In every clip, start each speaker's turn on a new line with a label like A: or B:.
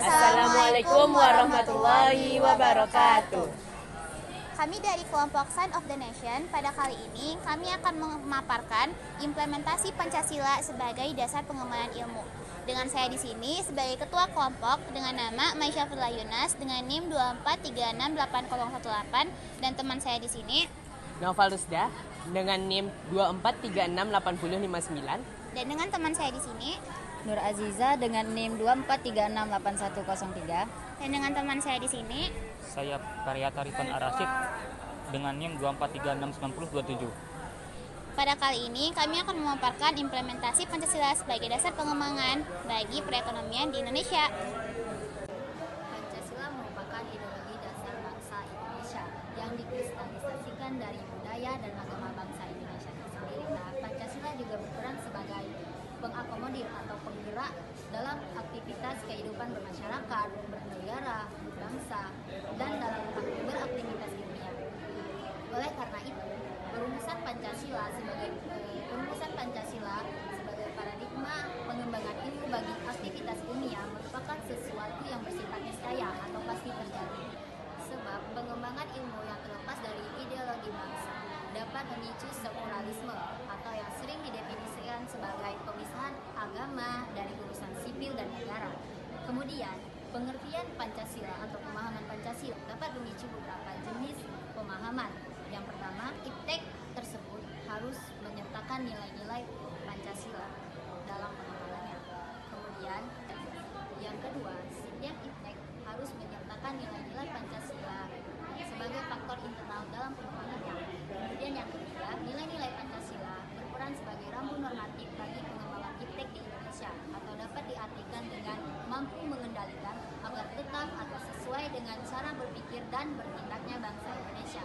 A: Assalamualaikum warahmatullahi wabarakatuh.
B: Kami dari kelompok Sign of the Nation, pada kali ini kami akan memaparkan implementasi Pancasila sebagai dasar pengembangan ilmu. Dengan saya di sini sebagai ketua kelompok dengan nama Maisyafullah Yunas dengan NIM 243680018 dan teman saya di sini
A: Naufal Rusda dengan NIM 243680059
B: dan dengan teman saya di sini
C: Nur Aziza dengan NIM 243610103
B: dan dengan teman saya di sini
D: Saya Karyata Rifan Arasid dengan NIM 243699027.
B: Pada kali ini kami akan memaparkan implementasi Pancasila sebagai dasar pengembangan bagi perekonomian di Indonesia.
C: Pancasila merupakan ideologi dasar bangsa Indonesia yang dikristalisasikan dari budaya dan agama bangsa Indonesia sendiri. Nah, Pancasila juga berperan sebagai pengakomodir atau penggerak dalam aktivitas kehidupan bermasyarakat, bernegara, berbangsa, dan dalam beraktivitas ilmiah. Oleh karena itu, perumusan Pancasila sebagai paradigma pengembangan ilmu bagi aktivitas ilmiah merupakan sesuatu yang bersifat niscaya atau pasti terjadi. Sebab pengembangan ilmu yang terlepas dari ideologi bangsa dapat memicu sekularisme atau yang sering didefinisikan sebagai pemisahan agama dari urusan sipil dan negara. Kemudian, pengertian Pancasila atau pemahaman Pancasila dapat memicu beberapa jenis pemahaman. Yang pertama, iptek tersebut harus menyertakan nilai-nilai Pancasila dalam pengembangannya. Kemudian, yang kedua, setiap iptek harus menyertakan nilai-nilai Pancasila sebagai faktor internal dalam pengembangannya. Kemudian yang ketiga, nilai-nilai Pancasila berperan sebagai rambu normatif bagi pengembangan iptek di Indonesia atau dapat diartikan dengan mampu mengendalikan agar tetap atau sesuai dengan cara berpikir dan bertindaknya bangsa Indonesia.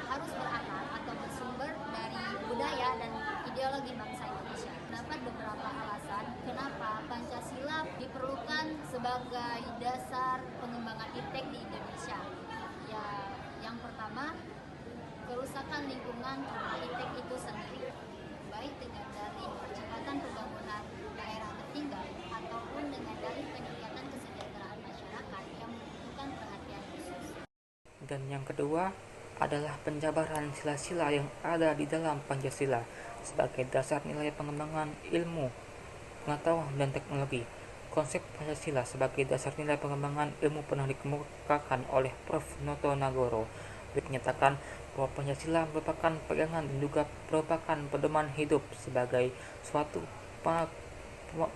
C: Harus berakar atau bersumber dari budaya dan ideologi bangsa Indonesia. Terdapat beberapa alasan kenapa Pancasila diperlukan sebagai dasar pengembangan iptek di Indonesia. Ya, yang pertama, kerusakan lingkungan iptek itu sendiri, baik dengan dalih percepatan pembangunan daerah tertinggal ataupun dengan dalih peningkatan kesejahteraan masyarakat yang membutuhkan perhatian khusus.
E: Dan yang kedua adalah penjabaran sila-sila yang ada di dalam Pancasila sebagai dasar nilai pengembangan ilmu, pengetahuan, dan teknologi. Konsep Pancasila sebagai dasar nilai pengembangan ilmu pernah dikemukakan oleh Prof. Noto Nagoro. Dinyatakan bahwa Pancasila merupakan pegangan dan juga merupakan pedoman hidup sebagai suatu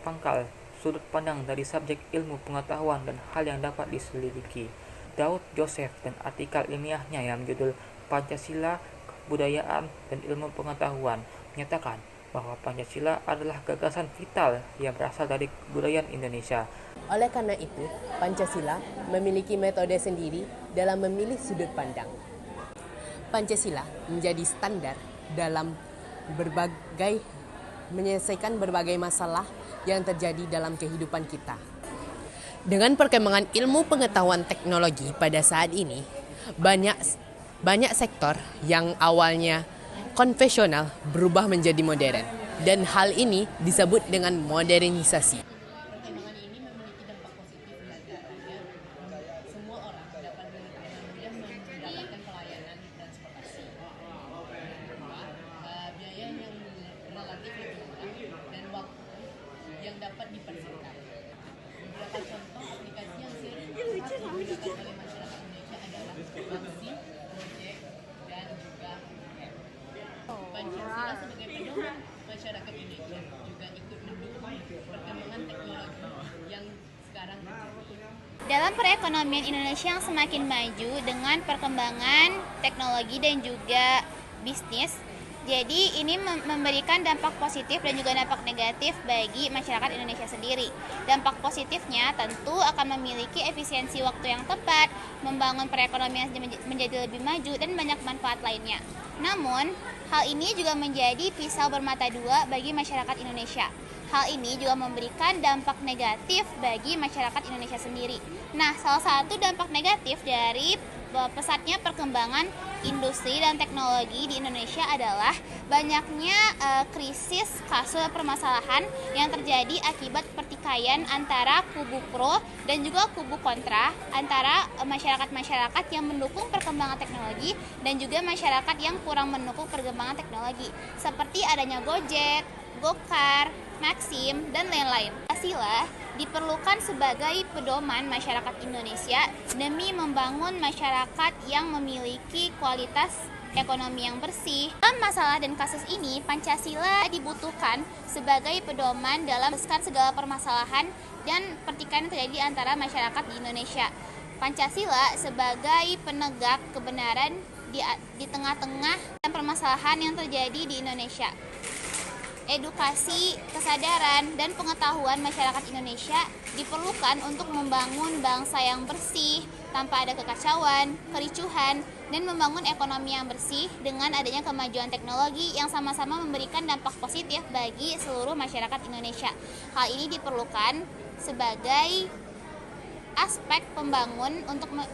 E: pangkal sudut pandang dari subjek ilmu pengetahuan dan hal yang dapat diselidiki. Daud Joseph dan artikel ilmiahnya yang berjudul Pancasila, Kebudayaan, dan Ilmu Pengetahuan menyatakan bahwa Pancasila adalah gagasan vital yang berasal dari kebudayaan Indonesia.
A: Oleh karena itu, Pancasila memiliki metode sendiri dalam memilih sudut pandang. Pancasila menjadi standar dalam menyelesaikan berbagai masalah yang terjadi dalam kehidupan kita. Dengan perkembangan ilmu pengetahuan teknologi pada saat ini, banyak sektor yang awalnya konvensional berubah menjadi modern, dan hal ini disebut dengan modernisasi. Perkembangan ini memiliki dampak positif bagi semua orang dapat mendapatkan pelayanan transportasi. Biaya yang relatif lebih murah dan waktu yang dapat dipersingkat. Beberapa contoh aplikasi yang sering digunakan oleh masyarakat Indonesia adalah vaksin, Gojek, dan juga Grab. Pancasila sebagai pedoman masyarakat Indonesia juga ikut mendukung perkembangan teknologi yang sekarang terjadi.
B: dalam perekonomian Indonesia yang semakin maju dengan perkembangan teknologi dan juga bisnis. Jadi ini memberikan dampak positif dan juga dampak negatif bagi masyarakat Indonesia sendiri. Dampak positifnya tentu akan memiliki efisiensi waktu yang tepat, membangun perekonomian menjadi lebih maju, dan banyak manfaat lainnya. Namun, hal ini juga menjadi pisau bermata dua bagi masyarakat Indonesia. Hal ini juga memberikan dampak negatif bagi masyarakat Indonesia sendiri. Nah, salah satu dampak negatif dari pesatnya perkembangan industri dan teknologi di Indonesia adalah banyaknya krisis kasus permasalahan yang terjadi akibat pertikaian antara kubu pro dan juga kubu kontra antara masyarakat-masyarakat yang mendukung perkembangan teknologi dan juga masyarakat yang kurang mendukung perkembangan teknologi, seperti adanya Gojek, Gokar, Maxim, dan lain-lain. Pancasila diperlukan sebagai pedoman masyarakat Indonesia demi membangun masyarakat yang memiliki kualitas ekonomi yang bersih. Dalam masalah dan kasus ini, Pancasila dibutuhkan sebagai pedoman dalam menyelesaikan segala permasalahan dan pertikaian terjadi antara masyarakat di Indonesia. Pancasila sebagai penegak kebenaran di tengah-tengah permasalahan yang terjadi di Indonesia. Edukasi, kesadaran, dan pengetahuan masyarakat Indonesia diperlukan untuk membangun bangsa yang bersih tanpa ada kekacauan, kericuhan, dan membangun ekonomi yang bersih dengan adanya kemajuan teknologi yang sama-sama memberikan dampak positif bagi seluruh masyarakat Indonesia. Hal ini diperlukan sebagai aspek pembangun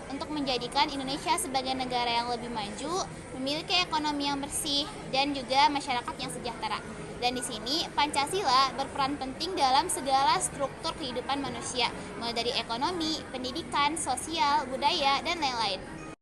B: untuk menjadikan Indonesia sebagai negara yang lebih maju, memiliki ekonomi yang bersih, dan juga masyarakat yang sejahtera. Dan di sini Pancasila berperan penting dalam segala struktur kehidupan manusia, mulai dari ekonomi, pendidikan, sosial, budaya, dan lain-lain.